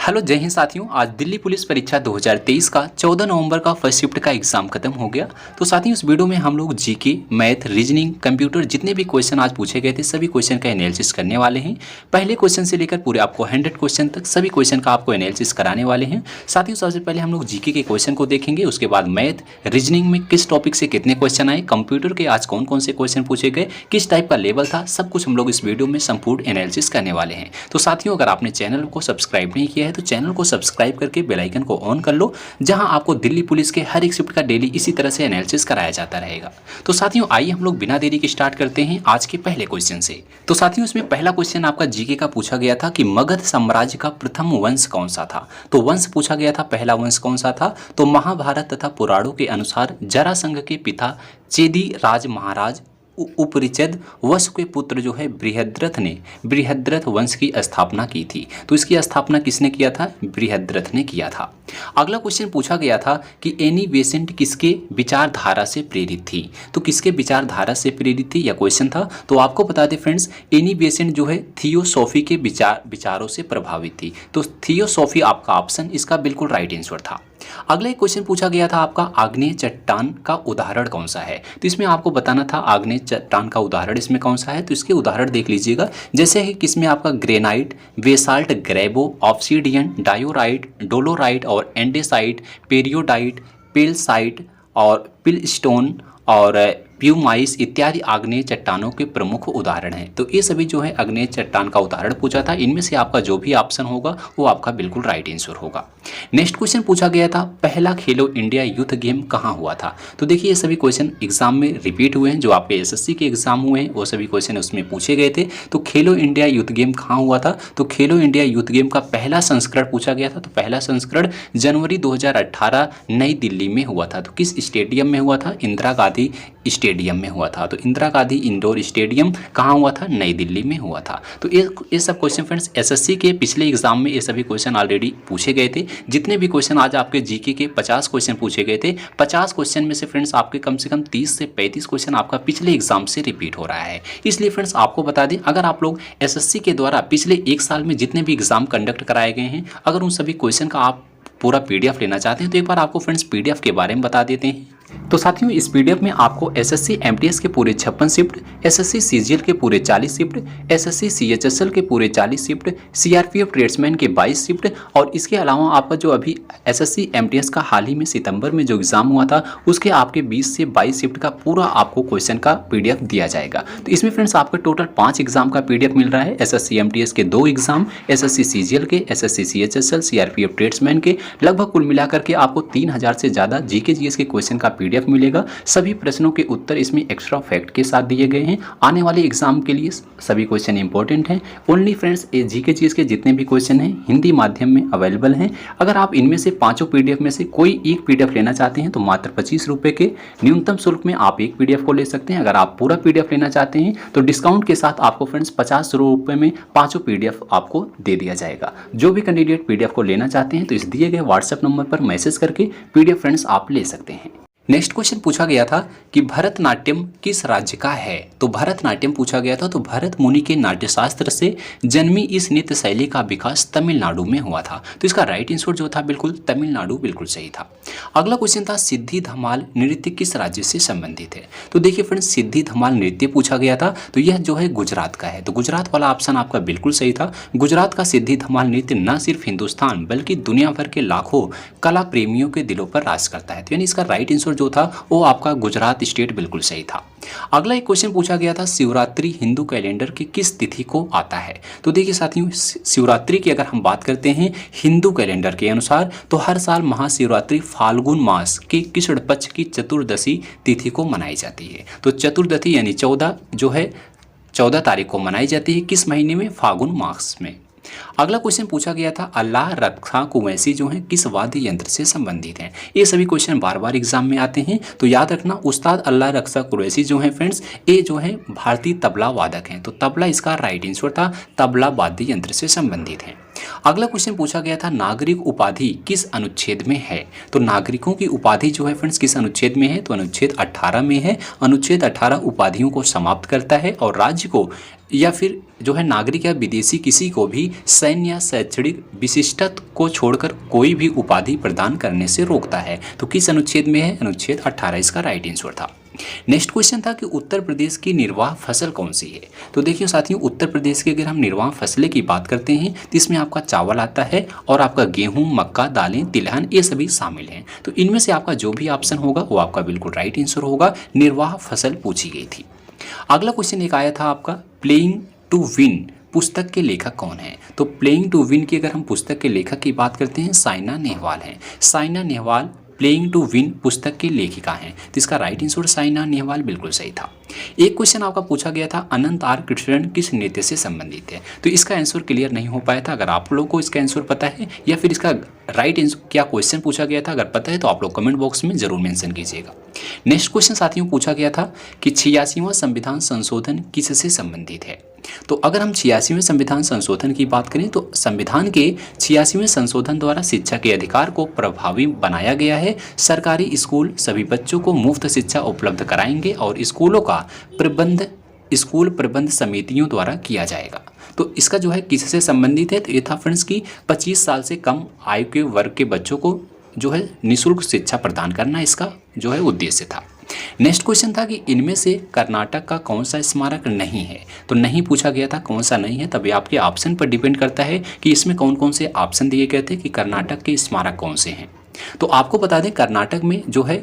Hello जय हिंद साथियों। आज दिल्ली पुलिस परीक्षा 2023 का 14 नवंबर का फर्स्ट शिफ्ट का एग्जाम खत्म हो गया। तो साथियों इस वीडियो में हम लोग जीके, मैथ, रीजनिंग, कंप्यूटर जितने भी क्वेश्चन आज पूछे गए थे सभी क्वेश्चन का एनालिसिस करने वाले हैं। पहले क्वेश्चन से लेकर पूरे आपको 100 क्वेश्चन तक सभी क्वेश्चन का आपको एनालिसिस कराने वाले हैं। साथियों सबसे पहले हम लोग जीके के क्वेश्चन को देखेंगे, उसके बाद मैथ, रीजनिंग में किस टॉपिक से कितने क्वेश्चन आए, कंप्यूटर के आज कौन कौन से क्वेश्चन पूछे गए, किस टाइप का लेवल था, सब कुछ हम लोग इस वीडियो में संपूर्ण एनालिसिस करने वाले हैं। तो साथियों अगर आपने चैनल को सब्सक्राइब नहीं किया है तो चैनल को सब्सक्राइब करके बेल आइकन को ऑन कर लो, जहां आपको दिल्ली पुलिस के हर एक शिफ्ट का डेली इसी तरह से एनालिसिस कराया जाता रहेगा। तो साथियों आइए हम लोग बिना देरी के स्टार्ट करते हैं आज के पहले क्वेश्चन से। तो साथियों इसमें पहला क्वेश्चन आपका जीके का पूछा गया था कि मगध साम्राज्य का प्रथम वंश कौन सा था। तो वंश पूछा गया था, पहला वंश कौन सा था। तो महाभारत तथा पुराणों के अनुसार जरासंध के पिता चेदी राज महाराज उपरिचद वंश के पुत्र जो है बृहद्रथ ने बृहद्रथ वंश की स्थापना की थी। तो इसकी स्थापना किसने किया था? बृहद्रथ ने किया था। अगला क्वेश्चन पूछा गया था कि एनी बेसेंट किसके विचारधारा से प्रेरित थी। तो किसके विचारधारा से प्रेरित थी यह क्वेश्चन था। तो आपको बता दें फ्रेंड्स, एनी बेसेंट जो है थियोसॉफी के विचारों से प्रभावित थी। तो थियोसॉफी आपका ऑप्शन इसका बिल्कुल राइट आंसर था। अगला एक क्वेश्चन पूछा गया था आपका आग्नेय चट्टान का उदाहरण कौन सा है। तो इसमें आपको बताना था आग्नेय चट्टान का उदाहरण इसमें कौन सा है। तो इसके उदाहरण देख लीजिएगा, जैसे कि किसमें आपका ग्रेनाइट, बेसाल्ट, ग्रेबो, ऑब्सीडियन, डायोराइट, डोलोराइट और एंडेसाइट, पेरियोडाइट, पेलसाइट और पिलस्टोन और प्यूमाइस इत्यादि आग्नेय चट्टानों के प्रमुख उदाहरण हैं। तो ये सभी जो है आग्नेय चट्टान का उदाहरण पूछा था। इनमें से आपका जो भी ऑप्शन होगा वो आपका बिल्कुल राइट आंसर होगा। नेक्स्ट क्वेश्चन पूछा गया था पहला खेलो इंडिया यूथ गेम कहाँ हुआ था। तो देखिए ये सभी क्वेश्चन एग्जाम में रिपीट हुए हैं, जो आपके एसएससी के एग्जाम हुए हैं वो सभी क्वेश्चन उसमें पूछे गए थे। तो खेलो इंडिया यूथ गेम कहाँ हुआ था। तो खेलो इंडिया यूथ गेम का पहला संस्करण पूछा गया था। तो पहला संस्करण जनवरी 2018 नई दिल्ली में हुआ था। तो किस स्टेडियम में हुआ था? इंदिरा गांधी स्टेडियम में हुआ था। तो इंदिरा गांधी इंडोर स्टेडियम कहाँ हुआ था? नई दिल्ली में हुआ था। तो ये सब क्वेश्चन फ्रेंड्स एसएससी के पिछले एग्जाम में ये सभी क्वेश्चन ऑलरेडी पूछे गए थे। जितने भी क्वेश्चन आज आपके जीके के 50 क्वेश्चन पूछे गए थे, 50 क्वेश्चन में से फ्रेंड्स आपके कम से कम 30 से 35 क्वेश्चन आपका पिछले एग्जाम से रिपीट हो रहा है। इसलिए फ्रेंड्स आपको बता दें, अगर आप लोग एसएससी के द्वारा पिछले एक साल में जितने भी एग्जाम कंडक्ट कराए गए हैं, अगर उन सभी क्वेश्चन का आप पूरा पीडीएफ लेना चाहते हैं तो एक बार आपको फ्रेंड्स पीडीएफ के बारे में बता देते हैं। तो साथियों इस पीडीएफ में आपको एसएससी एमटीएस के पूरे 56 शिफ्ट, एसएससी सीजीएल के पूरे 40 शिफ्ट, एसएससी सीएचएसएल के पूरे 40 शिफ्ट, सीआरपीएफ ट्रेड्समैन के 22 शिफ्ट और इसके अलावा आपका जो अभी एसएससी एमटीएस का हाल ही में सितंबर में जो एग्जाम हुआ था उसके आपके 20 से 22 शिफ्ट का पूरा आपको क्वेश्चन का पीडीएफ दिया जाएगा। तो इसमें फ्रेंड्स आपको टोटल 5 एग्जाम का पीडीएफ मिल रहा है। एसएससी एमटीएस के 2 एग्जाम, एसएससी सीजीएल के, एसएससी सीएचएसएल, सीआरपीएफ ट्रेड्समैन के, लगभग कुल मिलाकर के आपको 3000 से ज़्यादा जीके जीएस के क्वेश्चन का पीडीएफ मिलेगा। सभी प्रश्नों के उत्तर इसमें एक्स्ट्रा फैक्ट के साथ दिए गए हैं। आने वाले एग्जाम के लिए सभी क्वेश्चन इंपॉर्टेंट हैं। ओनली फ्रेंड्स ये जीके जीएस के जितने भी क्वेश्चन हैं हिंदी माध्यम में अवेलेबल हैं। अगर आप इनमें से पांचों पीडीएफ में से कोई एक पीडीएफ लेना चाहते हैं तो मात्र 25 रुपये के न्यूनतम शुल्क में आप एक पीडीएफ को ले सकते हैं। अगर आप पूरा पीडीएफ लेना चाहते हैं तो डिस्काउंट के साथ आपको फ्रेंड्स 50 रुपये में पांचों पीडीएफ आपको दे दिया जाएगा। जो भी कैंडिडेट पीडीएफ को लेना चाहते हैं तो इस दिए गए व्हाट्सएप नंबर पर मैसेज करके पीडीएफ फ्रेंड्स आप ले सकते हैं। नेक्स्ट क्वेश्चन पूछा गया था कि भरतनाट्यम किस राज्य का है। तो भरतनाट्यम पूछा गया था। तो भरत मुनि के नाट्यशास्त्र से जन्मी इस नृत्य शैली का विकास तमिलनाडु में हुआ था। तो इसका राइट आंसर जो था बिल्कुल तमिलनाडु बिल्कुल सही था। अगला क्वेश्चन था सिद्धि धमाल नृत्य किस राज्य से संबंधित है। तो देखिए फ्रेंड्स सिद्धि धमाल नृत्य पूछा गया था। तो यह जो है गुजरात का है। तो गुजरात वाला ऑप्शन आपका बिल्कुल सही था। गुजरात का सिद्धि धमाल नृत्य न सिर्फ हिंदुस्तान बल्कि दुनिया भर के लाखों कला प्रेमियों के दिलों पर राज करता है। तो यानी इसका राइट आंसर जो था वो आपका गुजरात स्टेट बिल्कुल सही था। अगला एक क्वेश्चन पूछा गया था शिवरात्रि हिंदू कैलेंडर की किस तिथि को आता है। तो देखिए साथियों शिवरात्रि की अगर हम बात करते हैं हिंदू कैलेंडर के अनुसार तो हर साल महाशिवरात्रि फाल्गुन मास के कृष्ण पक्ष की चतुर्दशी तिथि को मनाई जाती है। तो चतुर्दशी यानी 14 जो है 14 तारीख को मनाई जाती है। किस महीने में? फाल्गुन मास में। अगला क्वेश्चन पूछा गया था अल्लाह रखा कुवैसी जो है किस वाद्य यंत्र से संबंधित हैं। ये सभी क्वेश्चन बार बार एग्जाम में आते हैं। तो याद रखना उस्ताद अल्लाह रखा कुवैसी जो है फ्रेंड्स ये जो है भारतीय तबला वादक हैं। तो तबला इसका राइट आंसर था, तबला वाद्य यंत्र से संबंधित है। अगला क्वेश्चन पूछा गया था नागरिक उपाधि किस अनुच्छेद में है। तो नागरिकों की उपाधि जो है फ्रेंड्स किस अनुच्छेद में है, तो अनुच्छेद 18 में है। अनुच्छेद 18 उपाधियों को समाप्त करता है और राज्य को या फिर जो है नागरिक या विदेशी किसी को भी सैन्य या शैक्षणिक विशिष्टता को छोड़कर कोई भी उपाधि प्रदान करने से रोकता है। तो किस अनुच्छेद में है, अनुच्छेद 18 इसका राइट आंसर था। नेक्स्ट क्वेश्चन था कि उत्तर प्रदेश की निर्वाह फसल कौन सी है। तो देखिए साथियों, उत्तर प्रदेश की अगर हम निर्वाह फसलें की बात करते हैं तो इसमें आपका चावल आता है और आपका गेहूं, मक्का, दालें, तिलहन ये सभी शामिल हैं। तो इनमें से आपका जो भी ऑप्शन होगा वो आपका बिल्कुल राइट आंसर होगा। निर्वाह फसल पूछी गई थी। अगला क्वेश्चन एक आया था आपका प्लेइंग टू विन पुस्तक के लेखक कौन है। तो प्लेइंग टू विन की अगर हम पुस्तक के लेखक की बात करते हैं साइना नेहवाल हैं। Saina Nehwal playing to win पुस्तक की लेखिका हैं। तो इसका राइट आंसर साइना नेहवाल बिल्कुल सही था। एक क्वेश्चन आपका पूछा गया था अनंत आर कृष्णन किस नेता से संबंधित है। तो इसका आंसर क्लियर नहीं हो पाया था। अगर आप लोगों को इसका आंसर पता है या फिर इसका राइट आंसर क्या क्वेश्चन पूछा गया था, अगर पता है तो आप लोग कमेंट बॉक्स में जरूर मेंशन कीजिएगा। नेक्स्ट क्वेश्चन साथियों पूछा गया था कि 86वां संविधान संशोधन किससे संबंधित है। तो अगर हम 86वें संविधान संशोधन की बात करें तो संविधान के 86वें संशोधन द्वारा शिक्षा के अधिकार को प्रभावी बनाया गया है। सरकारी स्कूल सभी बच्चों को मुफ्त शिक्षा उपलब्ध कराएंगे और स्कूलों का प्रबंध स्कूल प्रबंध समितियों द्वारा किया जाएगा। तो इसका जो है किससे संबंधित है, तो ये था फ्रेंड्स की 25 साल से कम आयु के वर्ग के बच्चों को जो है निःशुल्क शिक्षा प्रदान करना इसका जो है उद्देश्य था। नेक्स्ट क्वेश्चन था कि इनमें से कर्नाटक का कौन सा स्मारक नहीं है। तो नहीं पूछा गया था कौन सा नहीं है, तभी आपके ऑप्शन पर डिपेंड करता है कि इसमें कौन कौन से ऑप्शन दिए गए थे कि कर्नाटक के स्मारक कौन से हैं। तो आपको बता दें कर्नाटक में जो है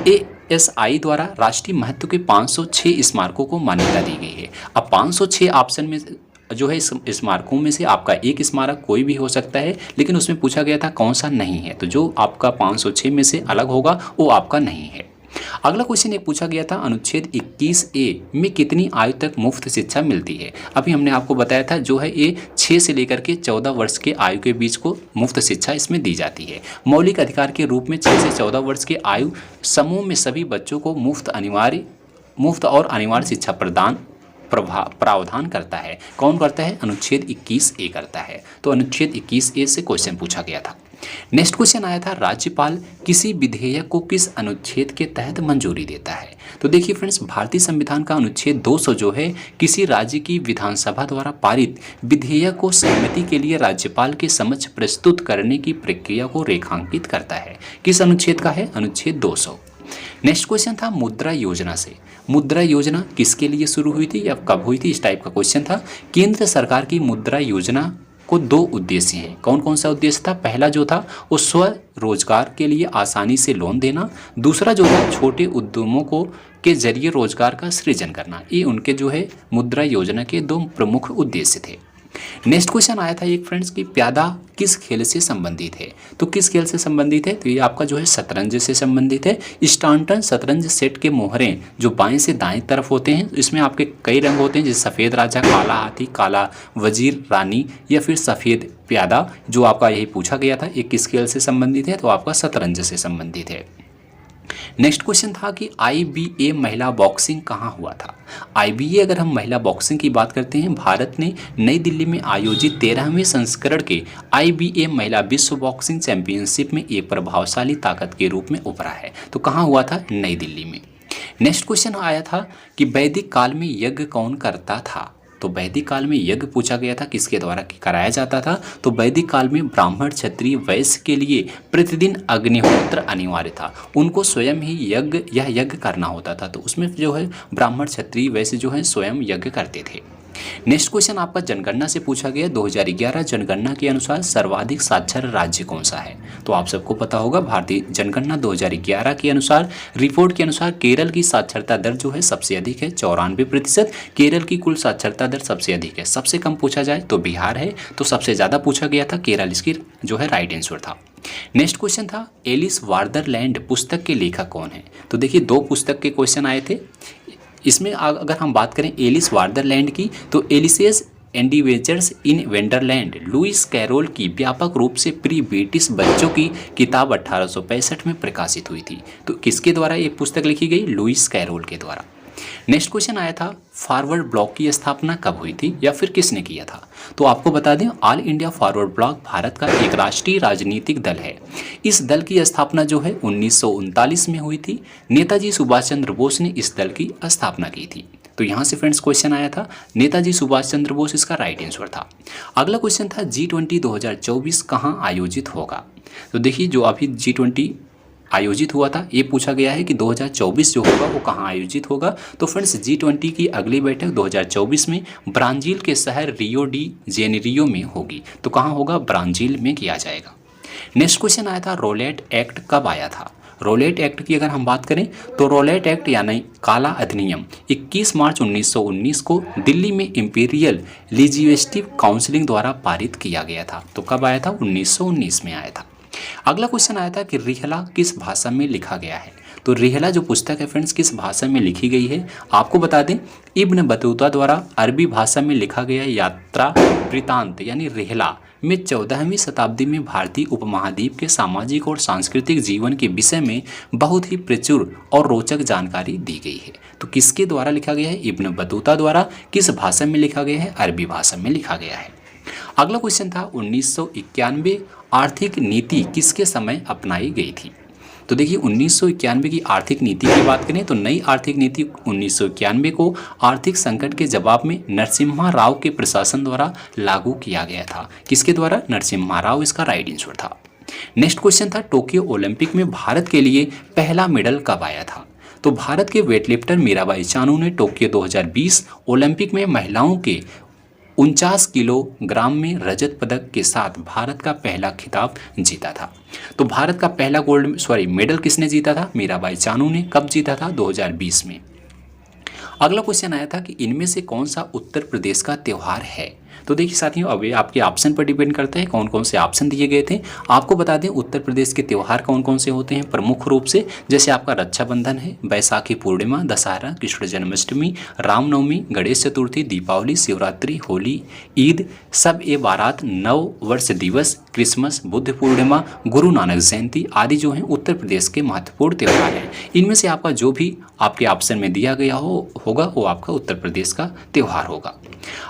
ASI द्वारा राष्ट्रीय महत्व के 506 स्मारकों को मान्यता दी गई है। अब 506 ऑप्शन में जो है इस स्मारकों में से आपका एक स्मारक कोई भी हो सकता है, लेकिन उसमें पूछा गया था कौन सा नहीं है। तो जो आपका 506 में से अलग होगा वो आपका नहीं है। अगला क्वेश्चन ये पूछा गया था अनुच्छेद 21A में कितनी आयु तक मुफ्त शिक्षा मिलती है। अभी हमने आपको बताया था जो है ये 6 से लेकर के 14 वर्ष के आयु के बीच को मुफ्त शिक्षा इसमें दी जाती है। मौलिक अधिकार के रूप में 6 से 14 वर्ष के आयु समूह में सभी बच्चों को मुफ्त और अनिवार्य शिक्षा प्रदान प्रावधान करता है। कौन करता है, अनुच्छेद 21A करता है। तो अनुच्छेद 21A से क्वेश्चन पूछा गया था। नेक्स्ट क्वेश्चन आया था राज्यपाल किसी विधेयक को किस अनुच्छेद के तहत मंजूरी देता है। तो देखिए फ्रेंड्स, भारतीय संविधान का अनुच्छेद 200 जो है किसी राज्य की विधानसभा द्वारा पारित विधेयक को सहमति के लिए राज्यपाल के समक्ष प्रस्तुत करने की प्रक्रिया को रेखांकित करता है। किस अनुच्छेद का है, अनुच्छेद 200। नेक्स्ट क्वेश्चन था मुद्रा योजना से। मुद्रा योजना किसके लिए शुरू हुई थी या कब हुई थी, इस टाइप का क्वेश्चन था। केंद्र सरकार की मुद्रा योजना को 2 उद्देश्य हैं। कौन कौन सा उद्देश्य था, पहला जो था वो स्वरोजगार के लिए आसानी से लोन देना, दूसरा जो था छोटे उद्यमों को के जरिए रोजगार का सृजन करना। ये उनके जो है मुद्रा योजना के 2 प्रमुख उद्देश्य थे। नेक्स्ट क्वेश्चन आया था एक फ्रेंड्स की प्यादा किस खेल से संबंधित है। तो किस खेल से संबंधित है, तो ये आपका जो है शतरंज से संबंधित है। स्टांटन शतरंज सेट के मोहरे जो बाएं से दाएं तरफ होते हैं, इसमें आपके कई रंग होते हैं जैसे सफ़ेद राजा, काला हाथी, काला वजीर, रानी या फिर सफ़ेद प्यादा। जो आपका यही पूछा गया था ये किस खेल से संबंधित है, तो आपका शतरंज से संबंधित है। नेक्स्ट क्वेश्चन था कि IBA महिला बॉक्सिंग कहाँ हुआ था। IBA अगर हम महिला बॉक्सिंग की बात करते हैं, भारत ने नई दिल्ली में आयोजित 13वें संस्करण के IBA महिला विश्व बॉक्सिंग चैंपियनशिप में एक प्रभावशाली ताकत के रूप में उभरा है। तो कहाँ हुआ था, नई दिल्ली में। नेक्स्ट क्वेश्चन आया था कि वैदिक काल में यज्ञ कौन करता था। तो वैदिक काल में यज्ञ पूछा गया था किसके द्वारा कराया जाता था। तो वैदिक काल में ब्राह्मण, क्षत्रिय, वैश्य के लिए प्रतिदिन अग्निहोत्र अनिवार्य था। उनको स्वयं ही यज्ञ करना होता था। तो उसमें जो है ब्राह्मण, क्षत्रिय, वैश्य जो है स्वयं यज्ञ करते थे। नेक्स्ट क्वेश्चन आपका जनगणना से पूछा गया। 2011 जनगणना के अनुसार सर्वाधिक साक्षर राज्य कौन सा है। तो आप सबको पता होगा भारतीय जनगणना 2011 के अनुसार रिपोर्ट के अनुसार केरल की साक्षरता दर जो है सबसे अधिक है 94%। केरल की कुल साक्षरता दर सबसे अधिक है। सबसे कम पूछा जाए तो बिहार है, तो सबसे ज़्यादा पूछा गया था केरल, इसकी जो है राइट आंसर था। नेक्स्ट क्वेश्चन था एलिस वार्डरलैंड पुस्तक के लेखक कौन है। तो देखिए 2 पुस्तक के क्वेश्चन आए थे। इसमें अगर हम बात करें एलिस वार्डरलैंड की, तो Alice's adventures in Wonderland Lewis Carroll की व्यापक रूप से प्री ब्रिटिश बच्चों की किताब 1865 में प्रकाशित हुई थी। तो किसके द्वारा ये पुस्तक लिखी गई, लुइस कैरोल के द्वारा। नेक्स्ट क्वेश्चन आया था फॉरवर्ड ब्लॉक की स्थापना कब हुई थी या फिर किसने किया था। तो आपको बता दें all India forward block Bharat का एक राष्ट्रीय राजनीतिक दल है। इस दल की स्थापना जो है 1939 में हुई थी। नेताजी सुभाष चंद्र बोस ने इस दल की स्थापना की थी। तो यहाँ से फ्रेंड्स क्वेश्चन आया था नेताजी सुभाष चंद्र बोस, इसका राइट आंसर था। अगला क्वेश्चन था G20 2024 कहाँ आयोजित होगा। तो देखिए जो अभी G20 आयोजित हुआ था ये पूछा गया है कि 2024 जो होगा वो कहाँ आयोजित होगा। तो फ्रेंड्स G20 की अगली बैठक 2024 में ब्राज़ील के शहर रियो डी जेनेरियो में होगी। तो कहाँ होगा, ब्राज़ील में किया जाएगा। नेक्स्ट क्वेश्चन आया था रोलेट एक्ट कब आया था। रोलेट एक्ट की अगर हम बात करें तो रोलेट एक्ट यानी काला अधिनियम 21 मार्च 1919 को दिल्ली में इंपीरियल लेजिस्लेटिव काउंसिल द्वारा पारित किया गया था। तो कब आया था, 1919 में आया था। अगला क्वेश्चन आया था कि रिहला किस भाषा में लिखा गया है। तो रिहला जो पुस्तक है फ्रेंड्स किस भाषा में लिखी गई है। आपको बता दें इब्न बतूता द्वारा अरबी भाषा में लिखा गया यात्रा वृतांत यानी रिहला में 14वीं शताब्दी में भारतीय उपमहाद्वीप के सामाजिक और सांस्कृतिक जीवन के विषय में बहुत ही प्रचुर और रोचक जानकारी दी गई है। तो किसके द्वारा लिखा गया है, इब्न बतूता द्वारा। किस भाषा में लिखा गया है, अरबी भाषा में लिखा गया है। अगला क्वेश्चन था 1991 आर्थिक नीति किसके समय अपनाई गई थी। तो देखिए 1991 की आर्थिक नीति की बात करें तो नई आर्थिक नीति 1991 को आर्थिक संकट के जवाब में नरसिम्हा राव के प्रशासन द्वारा लागू किया गया था। किसके द्वारा, नरसिम्हा राव, इसका राइट आंसर था। नेक्स्ट क्वेश्चन था टोक्यो ओलंपिक में भारत के लिए पहला मेडल कब आया था। तो भारत के वेटलिफ्टर मीराबाई चानू ने टोक्यो 2020 ओलंपिक में महिलाओं के 49 किलोग्राम में रजत पदक के साथ भारत का पहला खिताब जीता था। तो भारत का पहला मेडल किसने जीता था, मीराबाई चानू ने। कब जीता था, 2020 में। अगला क्वेश्चन आया था कि इनमें से कौन सा उत्तर प्रदेश का त्यौहार है। तो देखिए साथियों अब ये आपके ऑप्शन पर डिपेंड करता है कौन कौन से ऑप्शन दिए गए थे। आपको बता दें उत्तर प्रदेश के त्यौहार कौन कौन से होते हैं प्रमुख रूप से, जैसे आपका रक्षाबंधन है, बैसाखी पूर्णिमा, दशहरा, कृष्ण जन्माष्टमी, रामनवमी, गणेश चतुर्थी, दीपावली, शिवरात्रि, होली, ईद, सब ए बारात, नव वर्ष दिवस, क्रिसमस, बुद्ध पूर्णिमा, गुरु नानक जयंती आदि जो हैं उत्तर प्रदेश के महत्वपूर्ण त्यौहार हैं। इनमें से आपका जो भी आपके ऑप्शन में दिया गया होगा वो आपका उत्तर प्रदेश का त्यौहार होगा।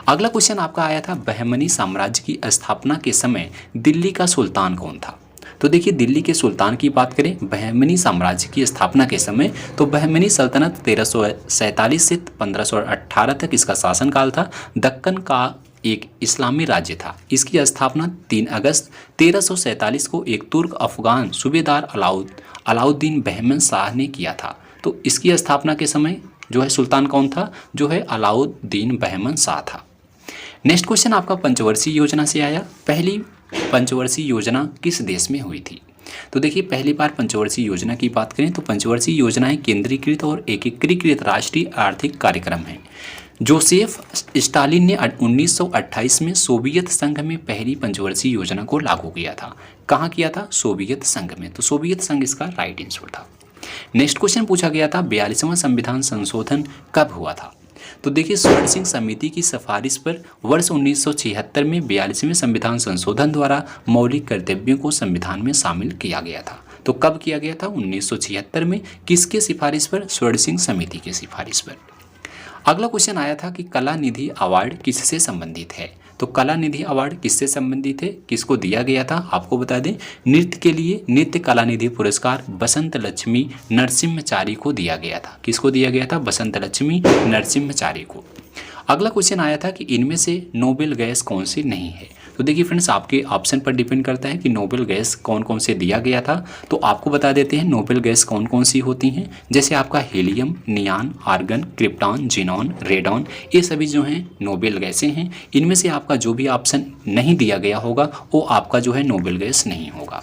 अगला क्वेश्चन आपका आया था बहमनी साम्राज्य की स्थापना के समय दिल्ली का सुल्तान कौन था। तो देखिए दिल्ली के सुल्तान की बात करें बहमनी साम्राज्य की स्थापना के समय, तो बहमनी सल्तनत 1347 से 1518 तक इसका शासनकाल था। दक्कन का एक इस्लामी राज्य था। इसकी स्थापना 3 अगस्त 1347 को एक तुर्क अफगान सूबेदार अलाउद्दीन बहमन शाह ने किया था। तो इसकी स्थापना के समय जो है सुल्तान कौन था, जो है अलाउद्दीन बहमन शाह था। नेक्स्ट क्वेश्चन आपका पंचवर्षीय योजना से आया। पहली पंचवर्षीय योजना किस देश में हुई थी। तो देखिए पहली बार पंचवर्षीय योजना की बात करें तो पंचवर्षीय योजनाएं केंद्रीकृत और एकीकृत राष्ट्रीय आर्थिक कार्यक्रम हैं। जोसेफ स्टालिन ने 1928 में सोवियत संघ में पहली पंचवर्षीय योजना को लागू किया था। कहाँ किया था, सोवियत संघ में। तो सोवियत संघ इसका राइट आंसर था। नेक्स्ट क्वेश्चन पूछा गया था 42वां संविधान संशोधन कब हुआ था। तो देखिए स्वर्ण सिंह समिति की सिफारिश पर वर्ष 1976 में 42वें संविधान संशोधन द्वारा मौलिक कर्तव्यों को संविधान में शामिल किया गया था। तो कब किया गया था, 1976 में। किसके सिफारिश पर, स्वर्ण सिंह समिति की सिफारिश पर। अगला क्वेश्चन आया था कि कला निधि अवार्ड किससे संबंधित है। तो कला निधि अवार्ड किससे संबंधित है, किसको दिया गया था, आपको बता दें नृत्य के लिए नृत्य कला निधि पुरस्कार बसंत लक्ष्मी नरसिम्हचारी को दिया गया था। किसको दिया गया था, बसंत लक्ष्मी नरसिम्हचारी को। अगला क्वेश्चन आया था कि इनमें से नोबेल गैस कौन सी नहीं है। तो देखिए फ्रेंड्स आपके ऑप्शन पर डिपेंड करता है कि नोबेल गैस कौन कौन से दिया गया था। तो आपको बता देते हैं नोबेल गैस कौन कौन सी होती हैं, जैसे आपका helium, neon, argon, krypton, xenon, radon, ये सभी जो हैं नोबेल गैसें हैं। इनमें से आपका जो भी ऑप्शन नहीं दिया गया होगा वो आपका जो है नोबेल गैस नहीं होगा।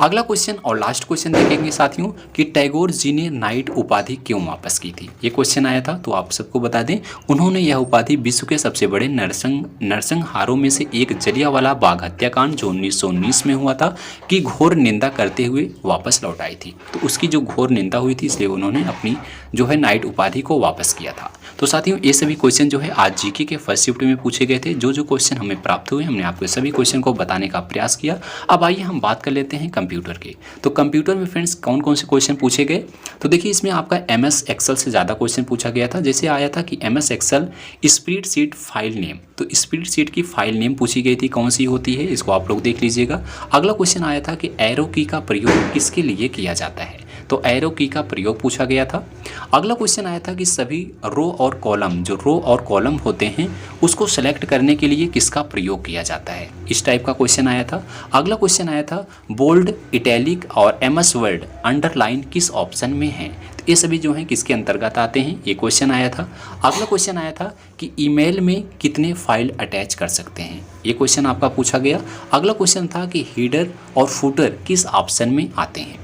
अगला क्वेश्चन और लास्ट क्वेश्चन देखेंगे साथियों कि टैगोर जी ने नाइट उपाधि क्यों वापस की थी। ये क्वेश्चन आया था। तो आप सबको बता दें उन्होंने यह उपाधि विश्व के सबसे बड़े नरसंहारों में से एक जलियांवाला बाग हत्याकांड जो 1919 में हुआ था की घोर निंदा करते हुए वापस लौटाई थी। तो उसकी जो घोर निंदा हुई थी इसलिए उन्होंने अपनी जो है नाइट उपाधि को वापस किया था। तो साथियों ये सभी क्वेश्चन जो है आज जीके के फर्स्ट शिफ्ट में पूछे गए थे। जो क्वेश्चन हमें प्राप्त हुए हमने आपको सभी क्वेश्चन को बताने का प्रयास किया। अब आइए हम बात कर लेते हैं कंप्यूटर के। तो कंप्यूटर में फ्रेंड्स कौन कौन से क्वेश्चन पूछे गए, तो देखिए इसमें आपका MS एक्सेल से ज़्यादा क्वेश्चन पूछा गया था। जैसे आया था कि MS Excel spreadsheet file name, तो स्प्रेडशीट की फाइल नेम पूछी गई थी, कौन सी होती है, इसको आप लोग देख लीजिएगा। अगला क्वेश्चन आया था कि एरो की का प्रयोग किसके लिए किया जाता है, तो एरो की का प्रयोग पूछा गया था। अगला क्वेश्चन आया था कि सभी रो और कॉलम, जो रो और कॉलम होते हैं उसको सेलेक्ट करने के लिए किसका प्रयोग किया जाता है, इस टाइप का क्वेश्चन आया था। अगला क्वेश्चन आया था बोल्ड, इटैलिक और MS वर्ड अंडरलाइन किस ऑप्शन में है, तो ये सभी जो हैं किसके अंतर्गत आते हैं, ये क्वेश्चन आया था। अगला क्वेश्चन आया था कि ईमेल में कितने फाइल अटैच कर सकते हैं, ये क्वेश्चन आपका पूछा गया। अगला क्वेश्चन था कि हेडर और फुटर किस ऑप्शन में आते हैं।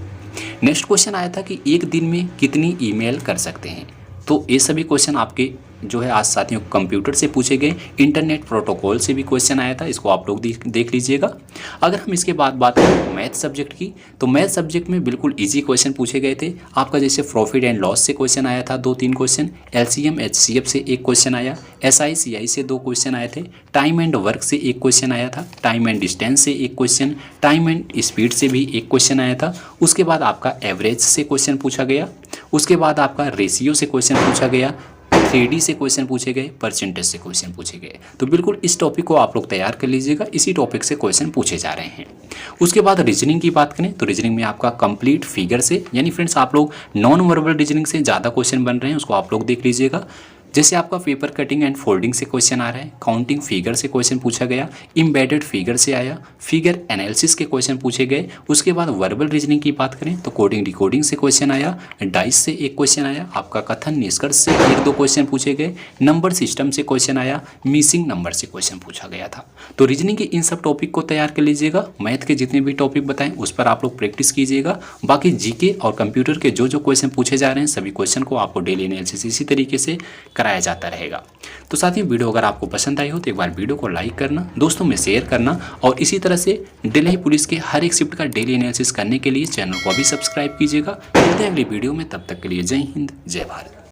नेक्स्ट क्वेश्चन आया था कि एक दिन में कितनी ईमेल कर सकते हैं, तो ये सभी क्वेश्चन आपके जो है आज साथियों कंप्यूटर से पूछे गए। इंटरनेट प्रोटोकॉल से भी क्वेश्चन आया था, इसको आप लोग देख लीजिएगा। अगर हम इसके बाद बात करें मैथ सब्जेक्ट की, तो मैथ सब्जेक्ट में बिल्कुल इजी क्वेश्चन पूछे गए थे आपका। जैसे प्रॉफिट एंड लॉस से क्वेश्चन आया था 2-3 क्वेश्चन, LCM HCF से एक क्वेश्चन आया, SI CI से 2 क्वेश्चन आए थे, टाइम एंड वर्क से एक क्वेश्चन आया था, टाइम एंड डिस्टेंस से एक क्वेश्चन, टाइम एंड स्पीड से भी एक क्वेश्चन आया था। उसके बाद आपका एवरेज से क्वेश्चन पूछा गया, उसके बाद आपका रेशियो से क्वेश्चन पूछा गया, 3D से क्वेश्चन पूछे गए, परसेंटेज से क्वेश्चन पूछे गए। तो बिल्कुल इस टॉपिक को आप लोग तैयार कर लीजिएगा, इसी टॉपिक से क्वेश्चन पूछे जा रहे हैं। उसके बाद रीजनिंग की बात करें तो रीजनिंग में आपका कंप्लीट फिगर से, यानी फ्रेंड्स आप लोग नॉन वर्बल रीजनिंग से ज़्यादा क्वेश्चन बन रहे हैं, उसको आप लोग देख लीजिएगा। जैसे आपका पेपर कटिंग एंड फोल्डिंग से क्वेश्चन आ रहा है, काउंटिंग फिगर से क्वेश्चन पूछा गया, एम्बेडेड फिगर से आया, फिगर एनालिसिस के क्वेश्चन पूछे गए। उसके बाद वर्बल रीजनिंग की बात करें तो कोडिंग डिकोडिंग से क्वेश्चन आया, डाइस से एक क्वेश्चन आया, आपका कथन निष्कर्ष से 1-2 क्वेश्चन पूछे गए, नंबर सिस्टम से क्वेश्चन आया, मिसिंग नंबर से क्वेश्चन पूछा गया था। तो रीजनिंग के इन सब टॉपिक को तैयार कर लीजिएगा। मैथ के जितने भी टॉपिक बताएं उस पर आप लोग प्रैक्टिस कीजिएगा। बाकी जीके और कंप्यूटर के जो क्वेश्चन पूछे जा रहे हैं सभी क्वेश्चन को आपको डेली एनालिसिस इसी तरीके से कराया जाता रहेगा। तो साथियों वीडियो अगर आपको पसंद आई हो तो एक बार वीडियो को लाइक करना, दोस्तों में शेयर करना, और इसी तरह से दिल्ली पुलिस के हर एक शिफ्ट का डेली एनालिसिस करने के लिए चैनल को अभी सब्सक्राइब कीजिएगा। मिलते हैं अगली वीडियो में, तब तक के लिए जय हिंद जय भारत।